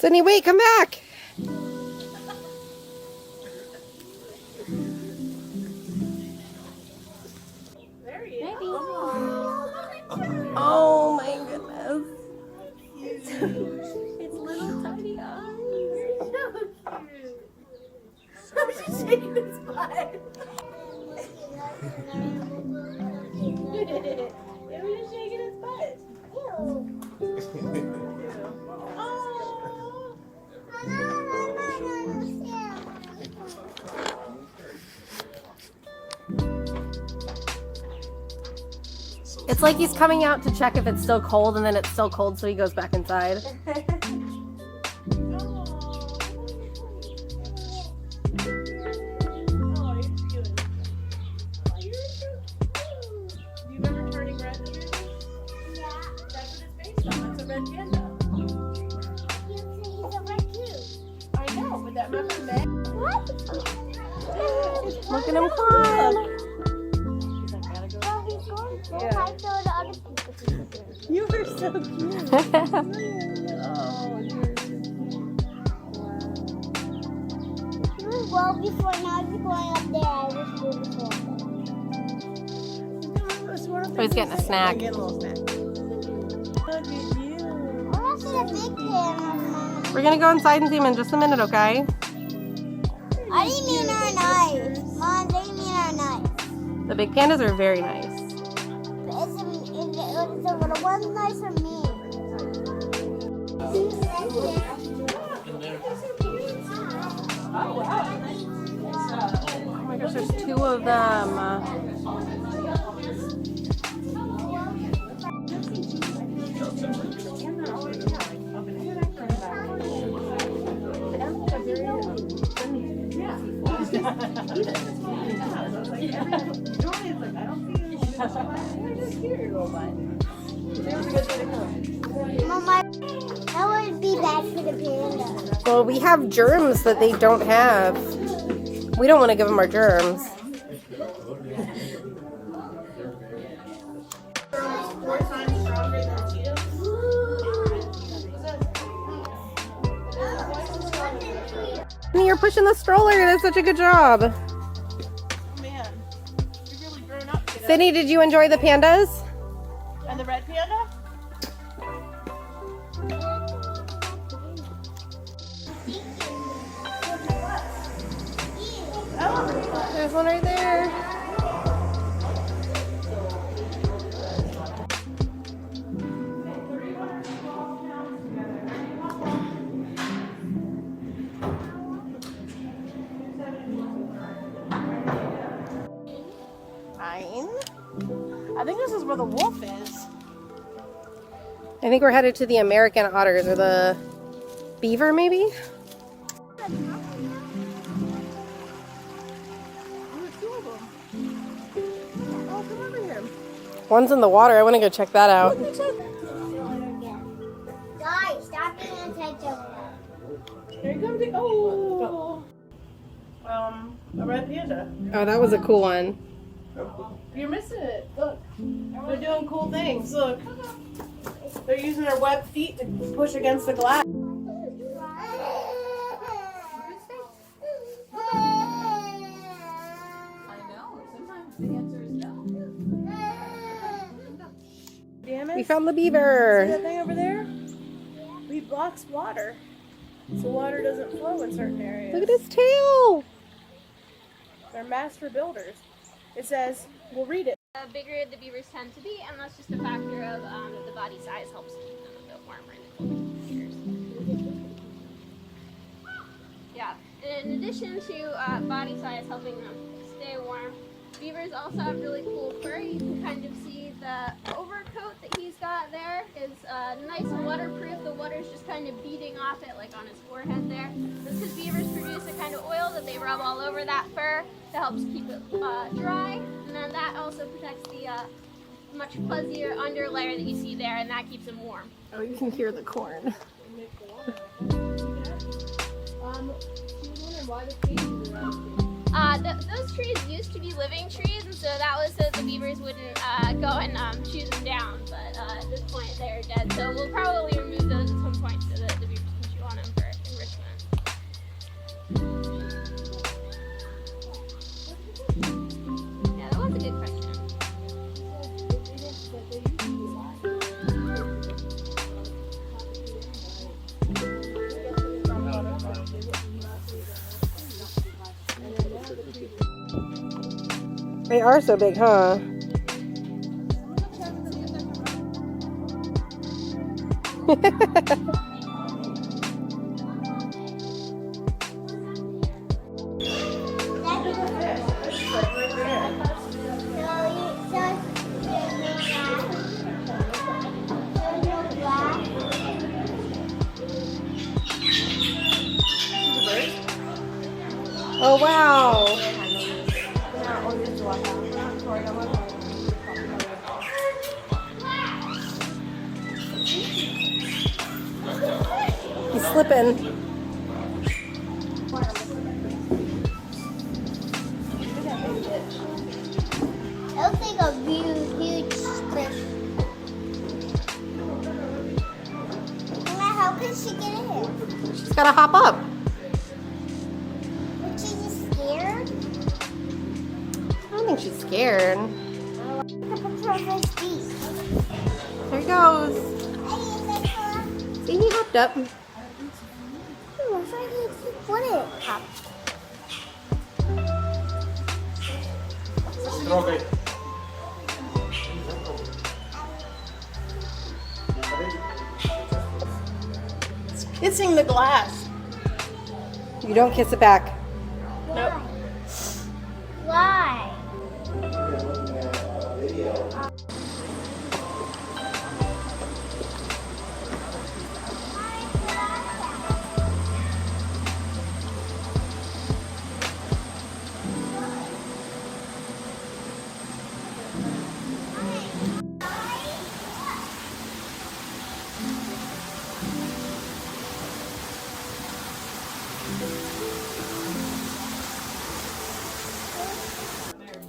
Sydney, wait, come back. There he is. Oh my goodness. It's little tiny eyes. So cute. How is she shaking his butt? It was shaking his butt. Oh. It's like he's coming out to check if it's still cold, and then it's still cold, so he goes back inside. Look at him climb. You were so cute. Well, before now you're going up there. I was doing before. Oh, he's getting a snack. Get a little snack. Look at you. I want to see a big camera. We're gonna go inside and see him in just a minute, okay? I didn't mean our knives. Mom, they didn't mean our knives. The big pandas are very nice. But is the little ones nice or me? Oh my gosh, there's two of them. Mama, that would be bad for the panda. Well, we have germs that they don't have. We don't want to give them our germs. You're pushing the stroller. That's such a good job. Man, you've really grown up, kiddo. Sydney, did you enjoy the pandas? And the red panda? There's one right there. I think this is where the wolf is. I think we're headed to the American otters, or the beaver, maybe? Ooh, two of them. Oh, come over here. One's in the water. I want to go check that out. Guys, stop paying attention. Here he comes. Oh. A red panda. Oh, that was a cool one. You're missing it. Look. They're doing cool things. Look. They're using their webbed feet to push against the glass. I know. Sometimes the answer is no. Damn it. We found the See beaver. that thing over there? We blocks water. So water doesn't flow in certain areas. Look at his tail. They're master builders. It says, we'll read it. The bigger the beavers tend to be, and that's just a factor of the body size helps keep them a bit warmer in the colder years. Yeah, and in addition to body size helping them stay warm, beavers also have really cool fur. You can kind of see the overcoat that he's got there is nice and waterproof. The water's just kind of beating off it, like on his forehead there. That's because beavers produce a kind of oil that they rub all over that fur that helps keep it dry. And then that also protects the much fuzzier underlayer that you see there, and that keeps them warm. Oh, you can hear the corn. Those trees used to be living trees, and so that was so the beavers wouldn't go and choose them down. But at this point, they're dead. So we'll probably remove those at some point so that the beavers can chew on them for They are so big, huh? Oh, wow. He's slipping. It looks like a huge cliff. How can she get in? She's gotta hop up. But she's just scared. I don't think she's scared. The picture of her feet. There he goes. Hey, is that her? See, he hopped up. Oh, I thought he put it up. Kissing the glass. You don't kiss it back. Nope. Why?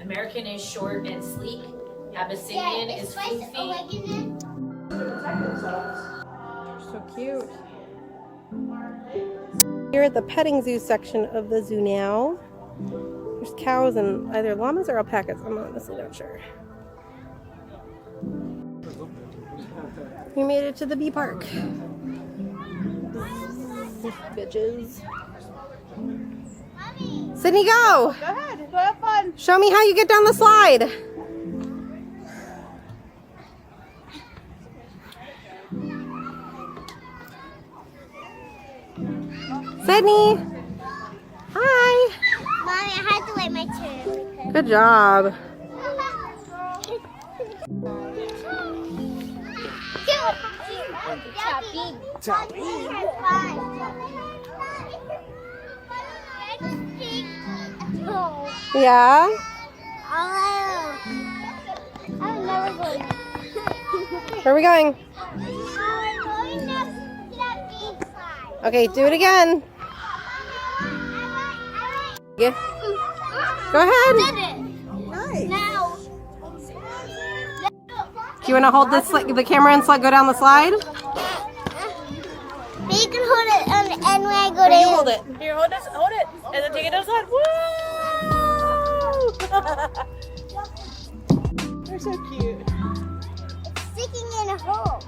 American is short and sleek. Abyssinian is floofy. So cute. Here at the petting zoo section of the zoo now. There's cows and either llamas or alpacas. I'm honestly not sure. We made it to the bee park. Bitches. Sydney, go! Go ahead. Go have fun. Show me how you get down the slide. Sydney! Hi! Mommy, I had to wait my turn. Good job. Yeah? I'm never going. Where are we going? Okay, do it again. Yeah. Go ahead. Now. Do you want to hold this, the camera and go down the slide? You can hold it and when I go Here, down. you hold it. Here, hold it. And then take it outside. Woo! They're so cute. Sticking in a hole.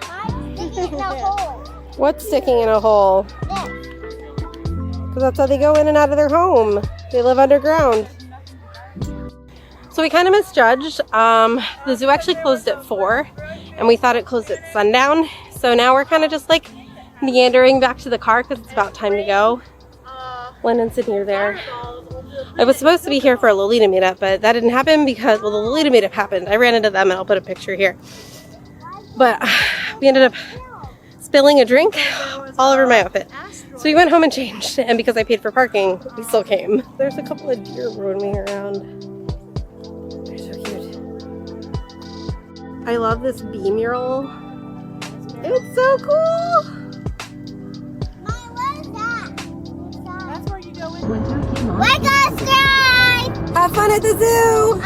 I'm sticking in a hole. What's sticking in a hole? This. Because that's how they go in and out of their home. They live underground. So we kind of misjudged. The zoo actually closed at 4 and we thought it closed at sundown. So now we're kind of just like meandering back to the car because it's about time to go. Lynn and Sydney are there. I was supposed to be here for a Lolita meetup, but that didn't happen because, well, the Lolita meetup happened. I ran into them and I'll put a picture here. But we ended up spilling a drink all over my outfit. So we went home and changed, and because I paid for parking, we still came. There's a couple of deer roaming around. They're so cute. I love this bee mural. It's so cool! Mommy, what is that? That's where you go in. We're gonna slide! Have fun at the zoo!